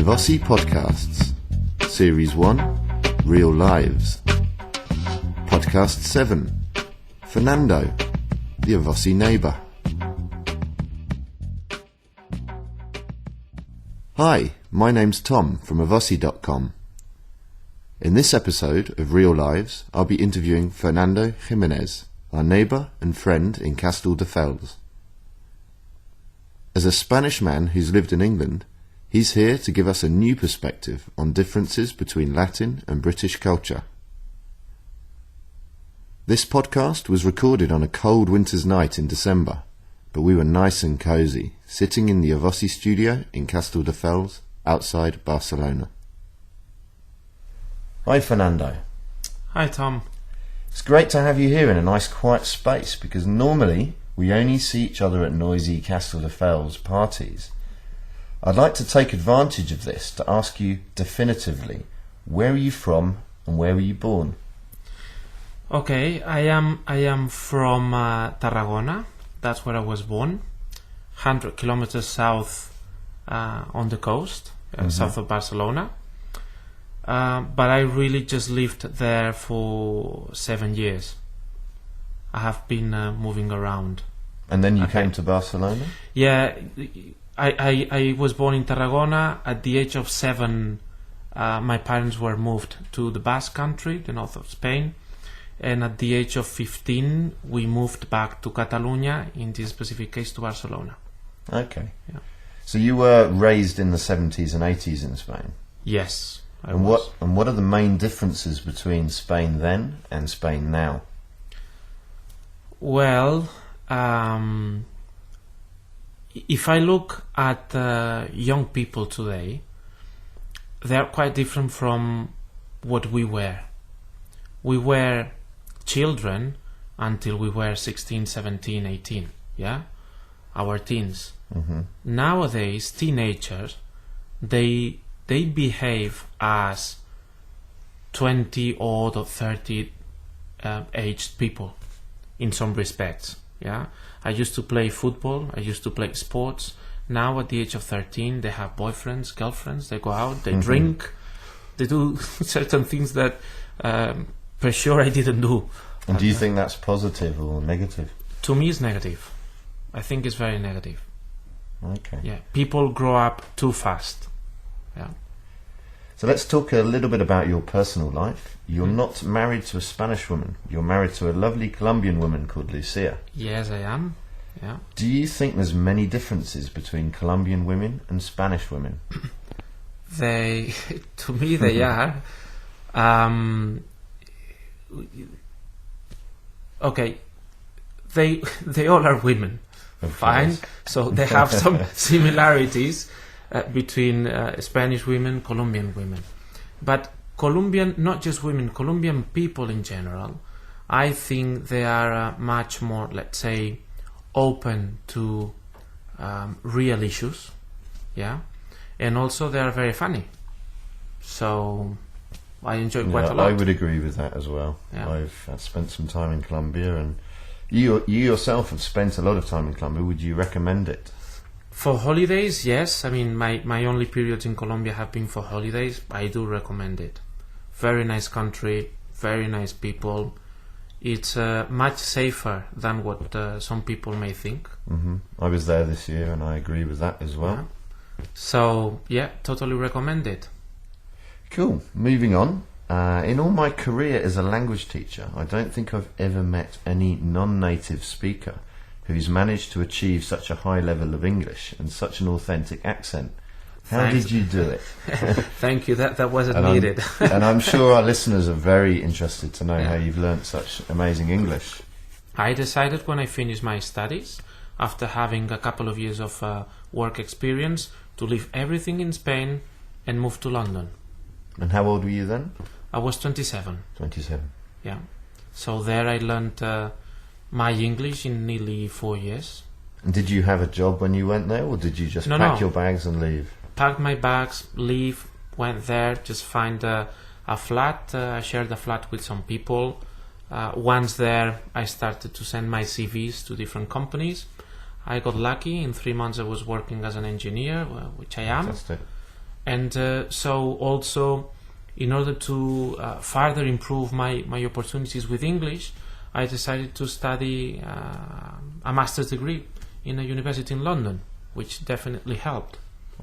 Avossi Podcasts, Series 1, Real Lives. Podcast 7, Fernando, the Avossi neighbour. Hi, my name's Tom from Avossi.com. In this episode of Real Lives, I'll be interviewing Fernando Jimenez, our neighbour and friend in Castelldefels. As a Spanish man who's lived in England, he's here to give us a new perspective on differences between Latin and British culture. This podcast was recorded on a cold winter's night in December, but we were nice and cosy, sitting in the Avossi studio in Castelldefels, outside Barcelona. Hi Fernando. Hi Tom. It's great to have you here in a nice quiet space, because normally we only see each other at noisy Castelldefels parties. I'd like to take advantage of this to ask you definitively, where are you from and where were you born? Okay, I am from Tarragona. That's where I was born, 100 kilometers south on the coast, south of Barcelona. But I really just lived there for 7 years. I have been moving around. And then you came to Barcelona? Yeah, I was born in Tarragona. At the age of 7, my parents were moved to the Basque Country, the north of Spain. And at the age of 15, we moved back to Catalonia, in this specific case to Barcelona. Okay. Yeah. So you were raised in the 70s and 80s in Spain? Yes, I and was. What are the main differences between Spain then and Spain now? Well, if I look at young people today, they are quite different from what we were. We were children until we were 16, 17, 18, yeah? Our teens. Mm-hmm. Nowadays, teenagers, they behave as 20-odd or 30 aged people in some respects, yeah? I used to play football, I used to play sports. Now at the age of 13, they have boyfriends, girlfriends, they go out, they drink, they do certain things that for sure I didn't do. And do you think that's positive or negative? To me, it's negative. I think it's very negative. Okay. Yeah, people grow up too fast. Yeah. So let's talk a little bit about your personal life. You're not married to a Spanish woman. You're married to a lovely Colombian woman called Lucia. Yes, I am. Yeah. Do you think there's many differences between Colombian women and Spanish women? To me, they are. Okay, they all are women. Fine. So they have some similarities between Spanish women, Colombian women. But Colombian, not just women, Colombian people in general, I think they are much more, let's say, open to real issues. Yeah. And also they are very funny. So I enjoy quite a lot. I would agree with that as well. Yeah. I've spent some time in Colombia, and you yourself have spent a lot of time in Colombia. Would you recommend it? For holidays, yes. I mean, my only periods in Colombia have been for holidays. I do recommend it. Very nice country, very nice people. It's much safer than what some people may think. Mm-hmm. I was there this year, and I agree with that as well. Yeah. So, yeah, totally recommend it. Cool. Moving on. In all my career as a language teacher, I don't think I've ever met any non-native speaker who's managed to achieve such a high level of English and such an authentic accent. How did you do it? Thank you. That wasn't needed. And I'm sure our listeners are very interested to know how you've learnt such amazing English. I decided when I finished my studies, after having a couple of years of work experience, to leave everything in Spain and move to London. And how old were you then? I was 27. 27. Yeah. So there I learned my English in nearly 4 years. And did you have a job when you went there, or did you just pack your bags and leave? Packed my bags, leave, went there, just find a flat. I shared a flat with some people. Once there, I started to send my CVs to different companies. I got lucky. In 3 months I was working as an engineer, which I am. Fantastic. And so also, in order to further improve my opportunities with English, I decided to study a master's degree in a university in London, which definitely helped.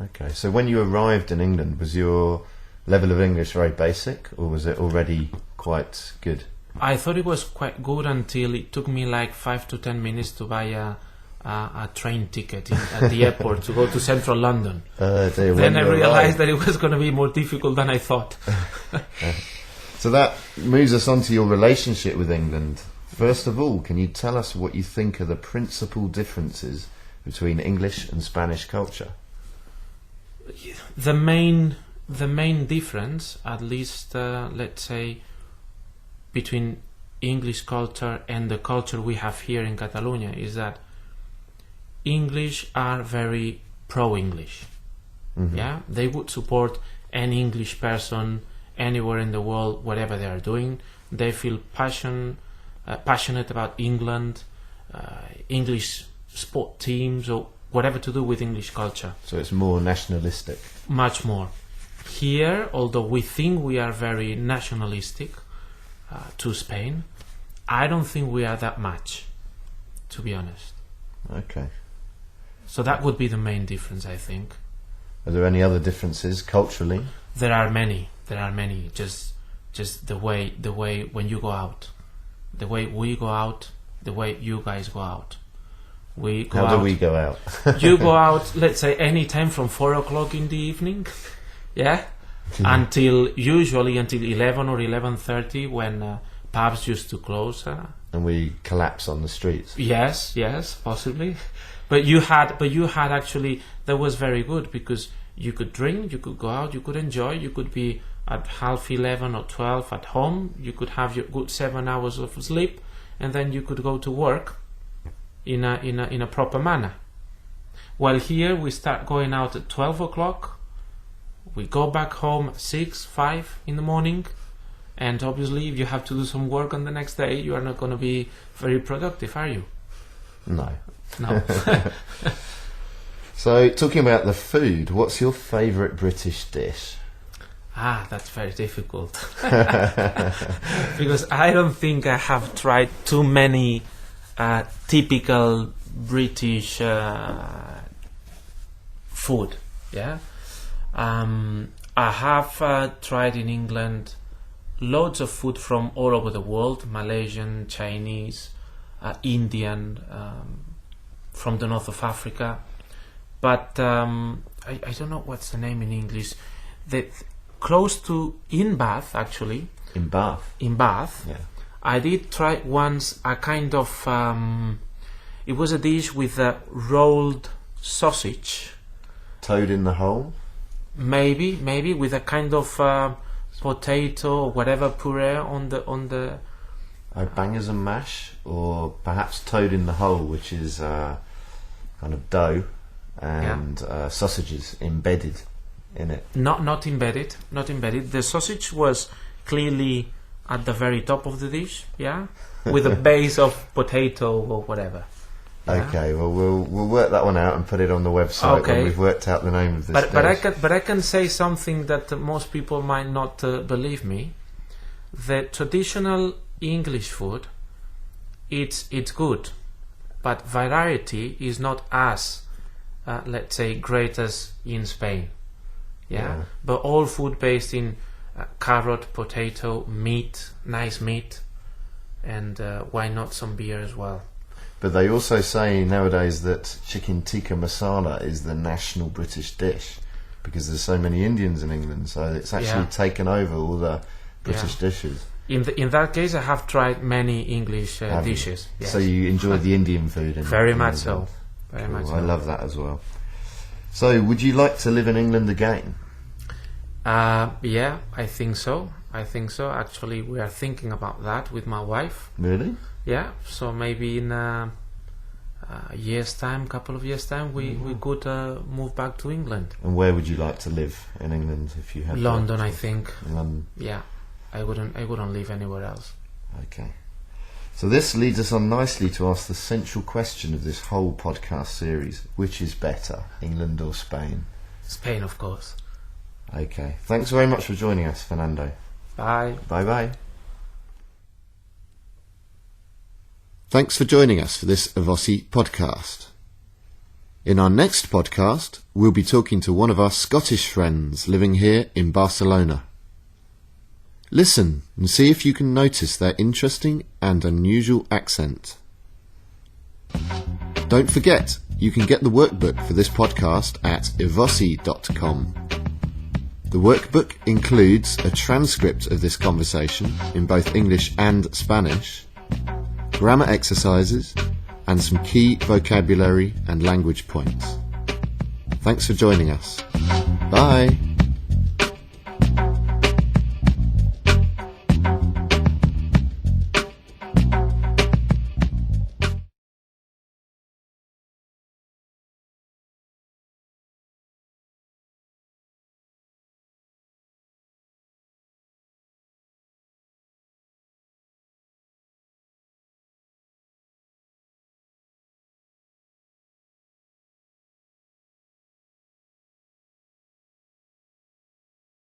Okay, so when you arrived in England, was your level of English very basic, or was it already quite good? I thought it was quite good until it took me like 5 to 10 minutes to buy a train ticket at the airport to go to central London. Then I realized that it was going to be more difficult than I thought. So that moves us on to your relationship with England. First of all, can you tell us what you think are the principal differences between English and Spanish culture? The main difference, at least let's say, between English culture and the culture we have here in Catalonia is that English are very pro-English. Mm-hmm. Yeah, they would support any English person anywhere in the world, whatever they are doing. They feel passionate about England, English sport teams, or whatever to do with English culture. So it's more nationalistic. Much more. Here, although we think we are very nationalistic to Spain, I don't think we are that much, to be honest. Okay. So that would be the main difference, I think. Are there any other differences culturally? There are many. Just the way when you go out, the way we go out, the way you guys go out. How do we go out? You go out, let's say, any time from 4 o'clock in the evening, yeah, usually until 11 or 11:30 when pubs used to close. And we collapse on the streets. Yes, possibly. But you had actually, that was very good because you could drink, you could go out, you could enjoy, you could be at 11:30 or 12 at home, you could have your good 7 hours of sleep, and then you could go to work in a proper manner. While here we start going out at 12 o'clock, we go back home at 6, 5 in the morning, and obviously if you have to do some work on the next day, you are not going to be very productive, are you? No. So, talking about the food, what's your favourite British dish? That's very difficult. Because I don't think I have tried too many typical British food. Yeah, I have tried in England loads of food from all over the world: Malaysian, Chinese, Indian, from the north of Africa. But I don't know what's the name in English. That close to in Bath, actually. In Bath. Yeah. I did try once a kind of it was a dish with a rolled sausage. Toad in the hole? Maybe with a kind of potato or whatever puree on the bangers and mash, or perhaps toad in the hole, which is kind of dough and sausages embedded in it. Not embedded. The sausage was clearly at the very top of the dish, yeah, with a base of potato or whatever. Yeah? Okay, well we'll work that one out and put it on the website when we've worked out the name of this dish. But I can say something that most people might not believe me. The traditional English food, it's good, but variety is not as let's say great as in Spain. Yeah. But all food based in carrot, potato, meat, nice meat, and why not some beer as well. But they also say nowadays that chicken tikka masala is the national British dish because there's so many Indians in England, so it's actually taken over all the British dishes. In that case, I have tried many English dishes. Yes. So you enjoyed the Indian food? Very much so. Very much so. I love that as well. So, would you like to live in England again? Yeah, I think so. Actually, we are thinking about that with my wife. Really? Yeah. So maybe in a couple of years' time, we could move back to England. And where would you like to live in England if you had? London, I think. London. Yeah, I wouldn't live anywhere else. Okay. So this leads us on nicely to ask the central question of this whole podcast series: which is better, England or Spain? Spain, of course. Okay. Thanks very much for joining us, Fernando. Bye. Bye-bye. Thanks for joining us for this Avosi podcast. In our next podcast, we'll be talking to one of our Scottish friends living here in Barcelona. Listen and see if you can notice their interesting and unusual accent. Don't forget, you can get the workbook for this podcast at avosi.com. The workbook includes a transcript of this conversation in both English and Spanish, grammar exercises, and some key vocabulary and language points. Thanks for joining us. Bye!